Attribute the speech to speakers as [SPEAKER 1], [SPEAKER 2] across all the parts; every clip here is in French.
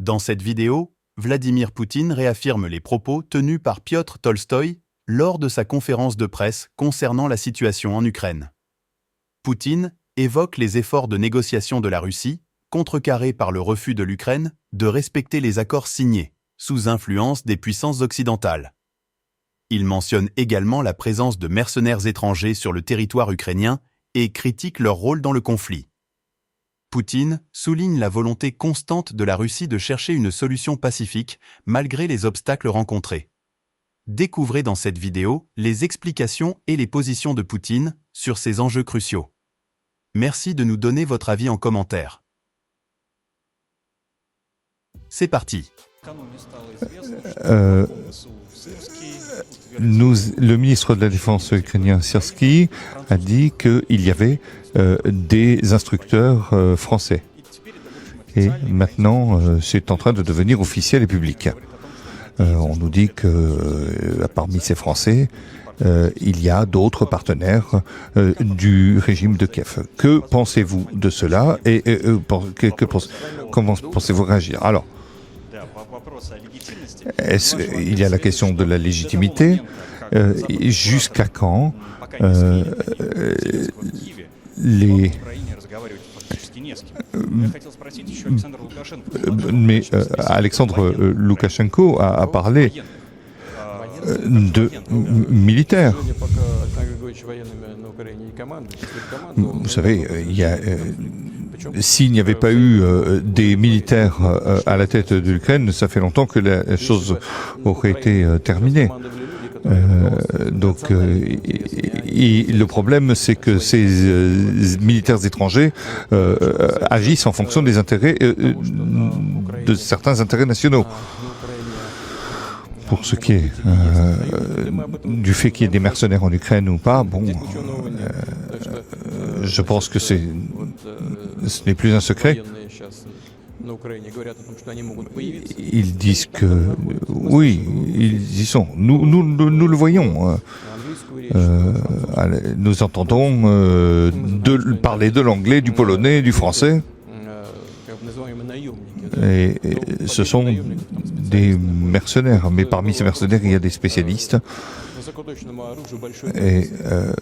[SPEAKER 1] Dans cette vidéo, Vladimir Poutine réaffirme les propos tenus par Piotr Tolstoï lors de sa conférence de presse concernant la situation en Ukraine. Poutine évoque les efforts de négociation de la Russie, contrecarrés par le refus de l'Ukraine de respecter les accords signés, sous influence des puissances occidentales. Il mentionne également la présence de mercenaires étrangers sur le territoire ukrainien et critique leur rôle dans le conflit. Poutine souligne la volonté constante de la Russie de chercher une solution pacifique malgré les obstacles rencontrés. Découvrez dans cette vidéo les explications et les positions de Poutine sur ces enjeux cruciaux. Merci de nous donner votre avis en commentaire. C'est parti.
[SPEAKER 2] Le ministre de la Défense ukrainien Syrsky a dit qu'il y avait des instructeurs français. Et maintenant, c'est en train de devenir officiel et public. On nous dit que parmi ces Français, il y a d'autres partenaires du régime de Kiev. Que pensez-vous de cela et comment pensez-vous réagir? Alors, il y a la question de la légitimité. Jusqu'à quand mais Alexandre Loukachenko a parlé de militaires. Vous savez, s'il n'y avait pas eu des militaires à la tête de l'Ukraine, ça fait longtemps que la chose aurait été terminée. Et le problème, c'est que ces militaires étrangers agissent en fonction des intérêts de certains intérêts nationaux. Pour ce qui est du fait qu'il y ait des mercenaires en Ukraine ou pas, bon, je pense que ce n'est plus un secret. Ils disent que oui, ils y sont. Nous le voyons. Nous entendons parler de l'anglais, du polonais, du français. Et ce sont des mercenaires, mais parmi ces mercenaires, il y a des spécialistes. Et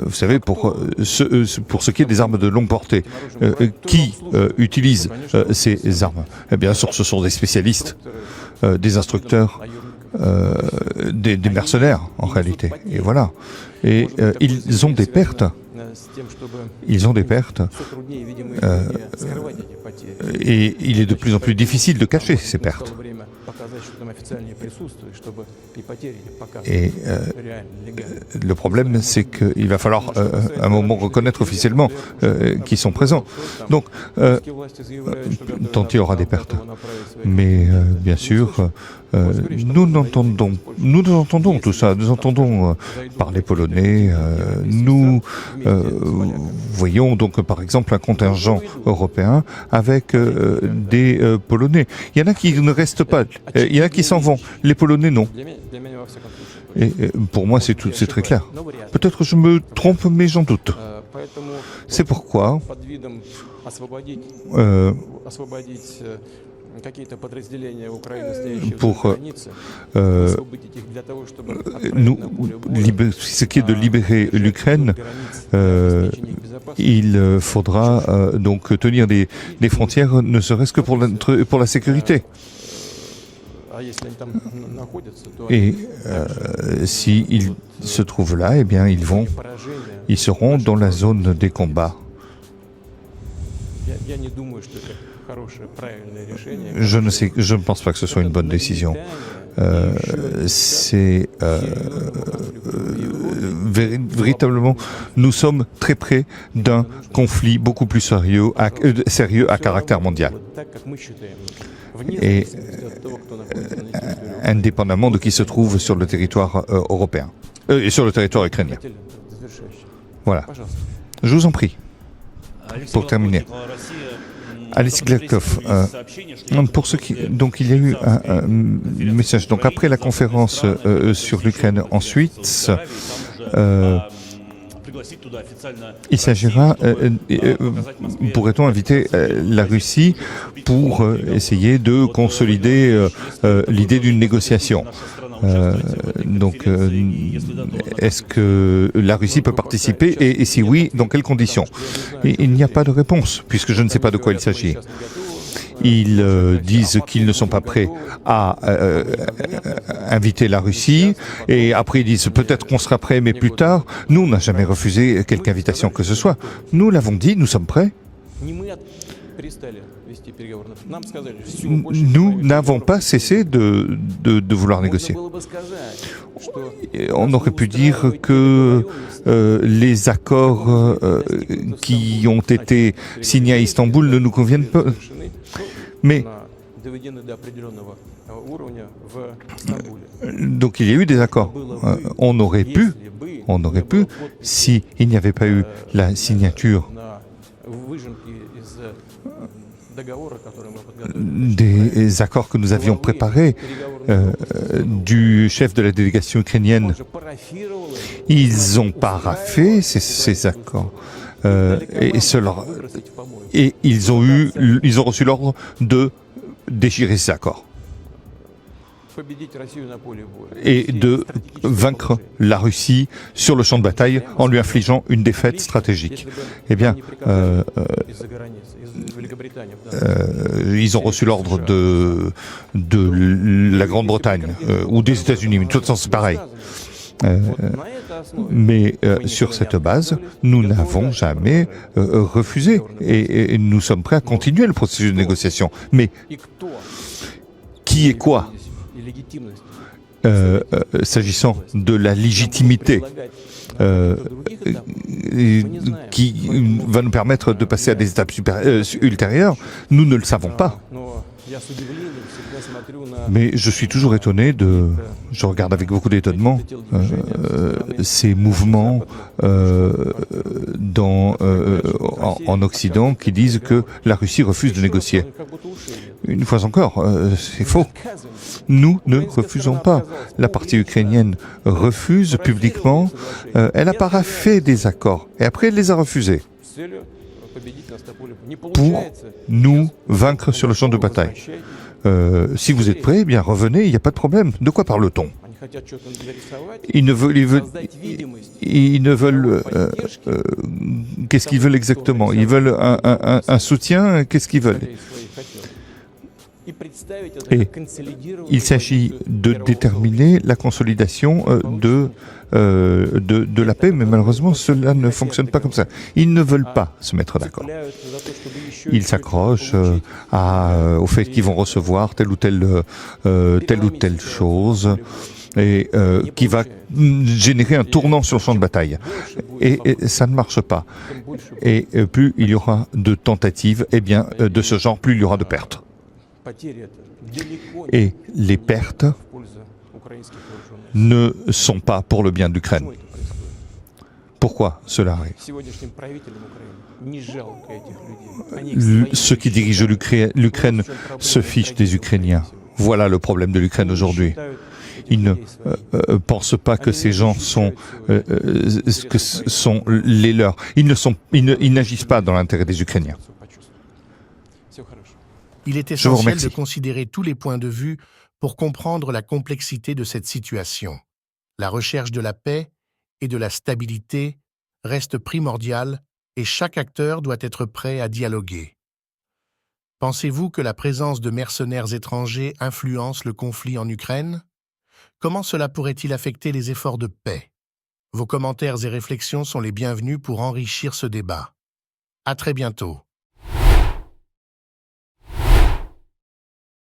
[SPEAKER 2] vous savez, pour ce qui est des armes de longue portée, qui utilise ces armes? Eh bien sûr, ce sont des spécialistes, des instructeurs, des mercenaires en réalité. Et voilà. Et ils ont des pertes. Ils ont des pertes. Et il est de plus en plus difficile de cacher ces pertes. Et le problème, c'est qu'il va falloir à un moment reconnaître officiellement qu'ils sont présents. Donc, tant il y aura des pertes. Mais bien sûr, nous entendons tout ça. Nous entendons parler polonais. Nous voyons donc par exemple un contingent européen avec des Polonais. Il y en a qui ne restent pas. Il y en a qui s'en vont. Les Polonais, non. Et pour moi, c'est très clair. Peut-être je me trompe, mais j'en doute. C'est pourquoi ce qui est de libérer l'Ukraine, il faudra donc tenir des frontières, ne serait-ce que pour la sécurité. Et s'ils se trouvent là, eh bien, ils seront dans la zone des combats. Je ne pense pas que ce soit une bonne décision. Véritablement, nous sommes très près d'un conflit beaucoup plus sérieux à caractère mondial. Et indépendamment de qui se trouve sur le territoire européen et sur le territoire ukrainien. Voilà. Je vous en prie. Pour terminer. Alexis Gladkov, pour ce qui, donc il y a eu un message. Donc après la conférence sur l'Ukraine, ensuite, Il s'agira, pourrait-on inviter la Russie pour essayer de consolider l'idée d'une négociation? Est-ce que la Russie peut participer et si oui, dans quelles conditions? Il n'y a pas de réponse, puisque je ne sais pas de quoi il s'agit. Ils disent qu'ils ne sont pas prêts à inviter la Russie, et après ils disent peut-être qu'on sera prêt, mais plus tard. Nous, on n'a jamais refusé quelque invitation que ce soit. Nous l'avons dit, nous sommes prêts. Nous n'avons pas cessé de vouloir négocier. On aurait pu dire que les accords qui ont été signés à Istanbul ne nous conviennent pas. Mais donc il y a eu des accords. On aurait pu, s'il n'y avait pas eu la signature des accords que nous avions préparés du chef de la délégation ukrainienne. Ils ont paraphé ces accords et ils ont reçu l'ordre de déchirer ces accords et de vaincre la Russie sur le champ de bataille en lui infligeant une défaite stratégique. Eh bien, ils ont reçu l'ordre de la Grande-Bretagne ou des États-Unis, mais de toute façon c'est pareil. Mais sur cette base, nous n'avons jamais refusé et nous sommes prêts à continuer le processus de négociation. Mais qui est quoi? S'agissant de la légitimité qui va nous permettre de passer à des étapes ultérieures, nous ne le savons pas. Mais je suis toujours étonné je regarde avec beaucoup d'étonnement ces mouvements en Occident qui disent que la Russie refuse de négocier. Une fois encore, c'est faux. Nous ne refusons pas. La partie ukrainienne refuse publiquement. Elle n'a pas fait des accords et après elle les a refusés pour nous vaincre sur le champ de bataille. Si vous êtes prêts, eh bien revenez, il n'y a pas de problème. De quoi parle-t-on? Ils ne veulent qu'est-ce qu'ils veulent exactement? Ils veulent un soutien, qu'est-ce qu'ils veulent? Et il s'agit de déterminer la consolidation de la paix, mais malheureusement, cela ne fonctionne pas comme ça. Ils ne veulent pas se mettre d'accord. Ils s'accrochent au fait qu'ils vont recevoir telle ou telle chose, et qui va générer un tournant sur le champ de bataille. Et ça ne marche pas. Et plus il y aura de tentatives de ce genre, plus il y aura de pertes. Et les pertes ne sont pas pour le bien de l'Ukraine. Pourquoi cela arrive? Ceux qui dirigent l'Ukraine se fichent des Ukrainiens. Voilà le problème de l'Ukraine aujourd'hui. Ils ne pensent pas que ces gens sont les leurs. Ils n'agissent pas dans l'intérêt des Ukrainiens.
[SPEAKER 3] Il est essentiel de considérer tous les points de vue pour comprendre la complexité de cette situation. La recherche de la paix et de la stabilité reste primordiale et chaque acteur doit être prêt à dialoguer. Pensez-vous que la présence de mercenaires étrangers influence le conflit en Ukraine? Comment cela pourrait-il affecter les efforts de paix? Vos commentaires et réflexions sont les bienvenus pour enrichir ce débat. À très bientôt.